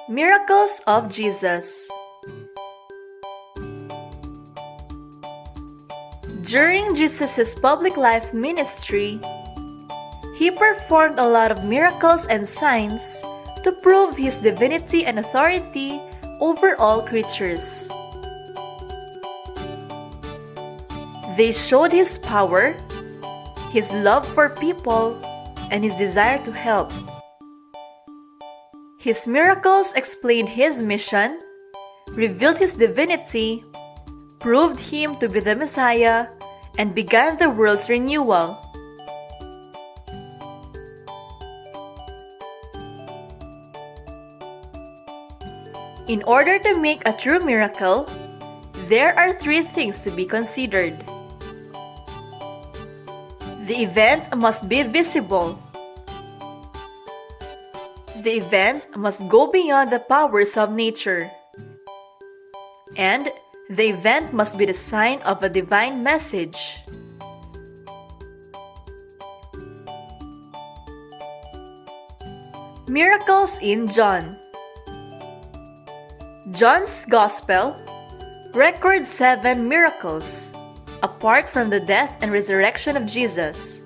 Miracles of Jesus. During Jesus' public life ministry, he performed a lot of miracles and signs to prove his divinity and authority over all creatures. They showed his power, his love for people, and his desire to help. His miracles explained his mission, revealed his divinity, proved him to be the Messiah, and began the world's renewal. In order to make a true miracle, there are three things to be considered. The event must be visible. The event must go beyond the powers of nature. And the event must be the sign of a divine message. Miracles in John. John's Gospel records 7 miracles, apart from the death and resurrection of Jesus.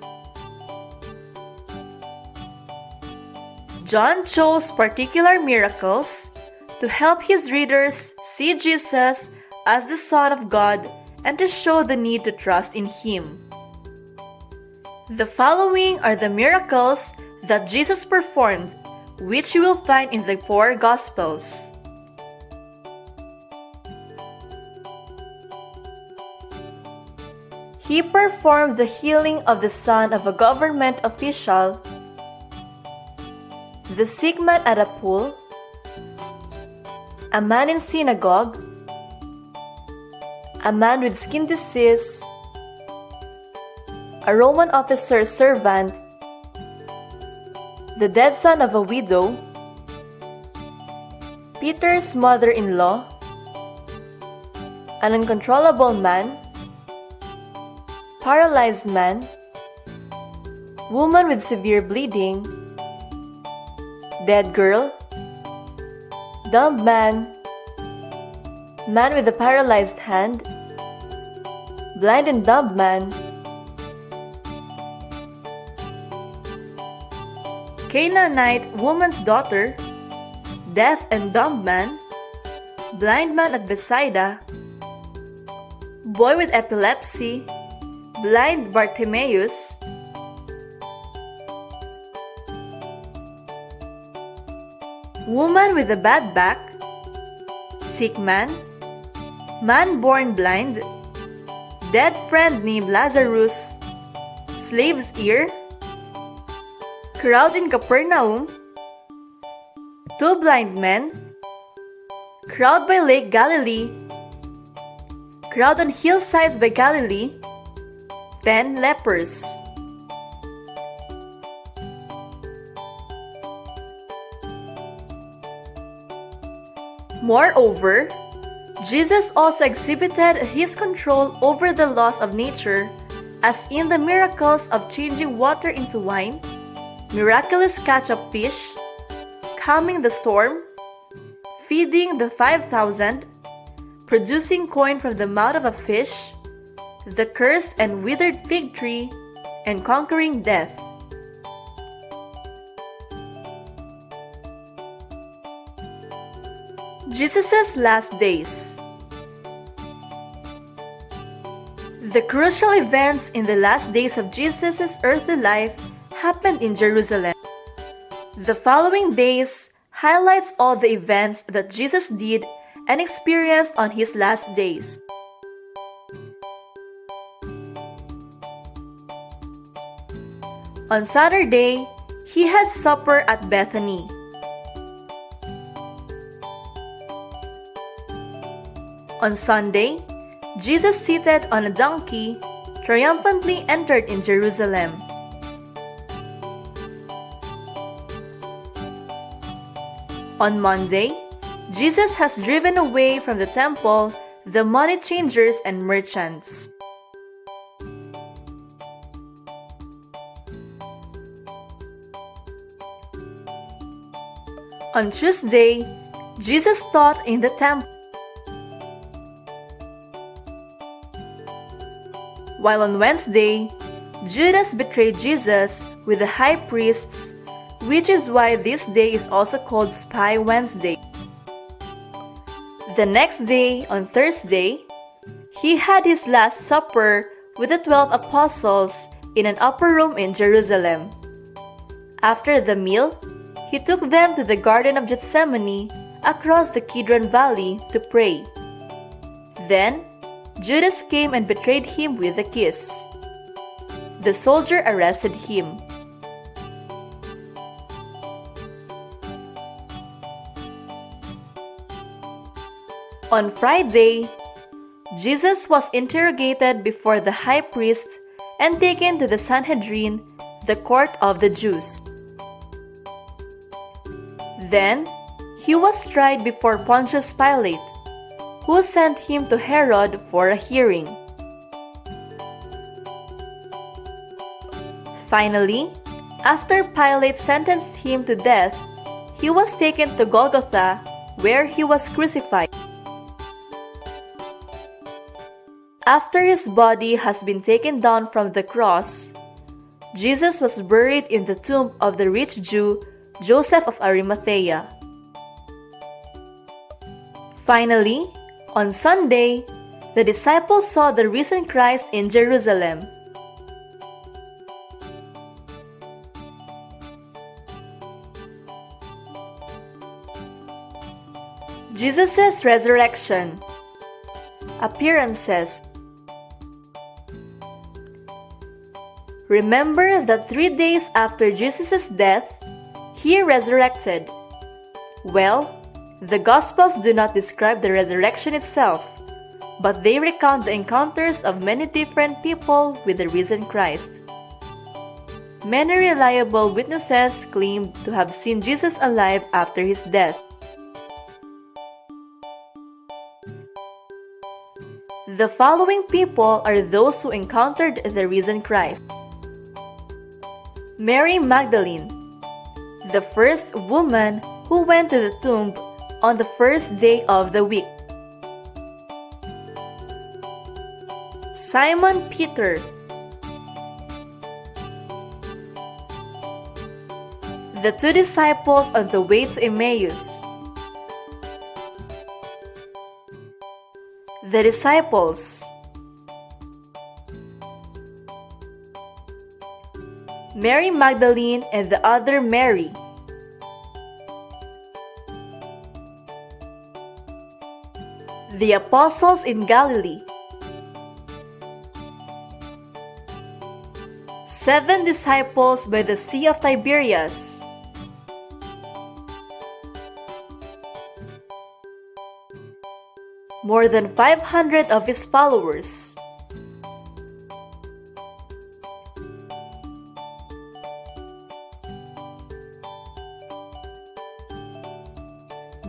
John chose particular miracles to help his readers see Jesus as the Son of God and to show the need to trust in Him. The following are the miracles that Jesus performed, which you will find in the 4 Gospels. He performed the healing of the son of a government official, the sick man at a pool, a man in synagogue, a man with skin disease, a Roman officer's servant, the dead son of a widow, Peter's mother-in-law, an uncontrollable man, paralyzed man, woman with severe bleeding, dead girl, dumb man, man with a paralyzed hand, blind and dumb man, Canaanite woman's daughter, deaf and dumb man, blind man at Bethsaida, boy with epilepsy, blind Bartimaeus, woman with a bad back, sick man, man born blind, dead friend named Lazarus, slave's ear, crowd in Capernaum, 2 blind men, crowd by Lake Galilee, crowd on hillsides by Galilee, 10 lepers. Moreover, Jesus also exhibited his control over the laws of nature, as in the miracles of changing water into wine, miraculous catch of fish, calming the storm, feeding the 5,000, producing coin from the mouth of a fish, the cursed and withered fig tree, and conquering death. Jesus' last days. The crucial events in the last days of Jesus' earthly life happened in Jerusalem. The following days highlights all the events that Jesus did and experienced on his last days. On Saturday, he had supper at Bethany. On Sunday, Jesus, seated on a donkey, triumphantly entered in Jerusalem. On Monday, Jesus has driven away from the temple the money changers and merchants. On Tuesday, Jesus taught in the temple. While on Wednesday, Judas betrayed Jesus with the high priests, which is why this day is also called Spy Wednesday. The next day, on Thursday, he had his Last Supper with the 12 apostles in an upper room in Jerusalem. After the meal, he took them to the Garden of Gethsemane across the Kidron Valley to pray. Then, Judas came and betrayed him with a kiss. The soldier arrested him. On Friday, Jesus was interrogated before the high priest and taken to the Sanhedrin, the court of the Jews. Then, he was tried before Pontius Pilate, who sent him to Herod for a hearing. Finally, after Pilate sentenced him to death, he was taken to Golgotha, where he was crucified. After his body has been taken down from the cross, Jesus was buried in the tomb of the rich Jew, Joseph of Arimathea. Finally, on Sunday, the disciples saw the risen Christ in Jerusalem. Jesus' resurrection. Appearances. Remember that 3 days after Jesus' death, he resurrected. Well, the Gospels do not describe the resurrection itself, but they recount the encounters of many different people with the risen Christ. Many reliable witnesses claim to have seen Jesus alive after his death. The following people are those who encountered the risen Christ. Mary Magdalene, the first woman who went to the tomb on the first day of the week. Simon Peter, the 2 disciples on the way to Emmaus. The disciples. Mary Magdalene and the other Mary. The apostles in Galilee. 7 disciples by the Sea of Tiberias. More than 500 of his followers.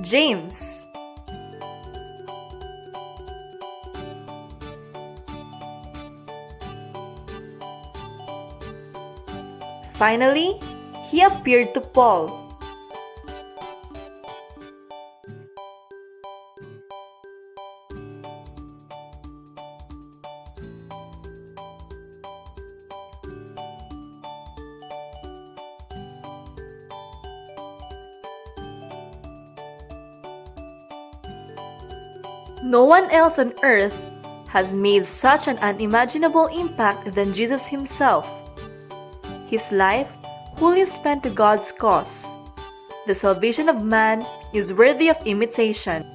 James. Finally, he appeared to Paul. No one else on earth has made such an unimaginable impact than Jesus himself. His life, wholly spent to God's cause. The salvation of man is worthy of imitation.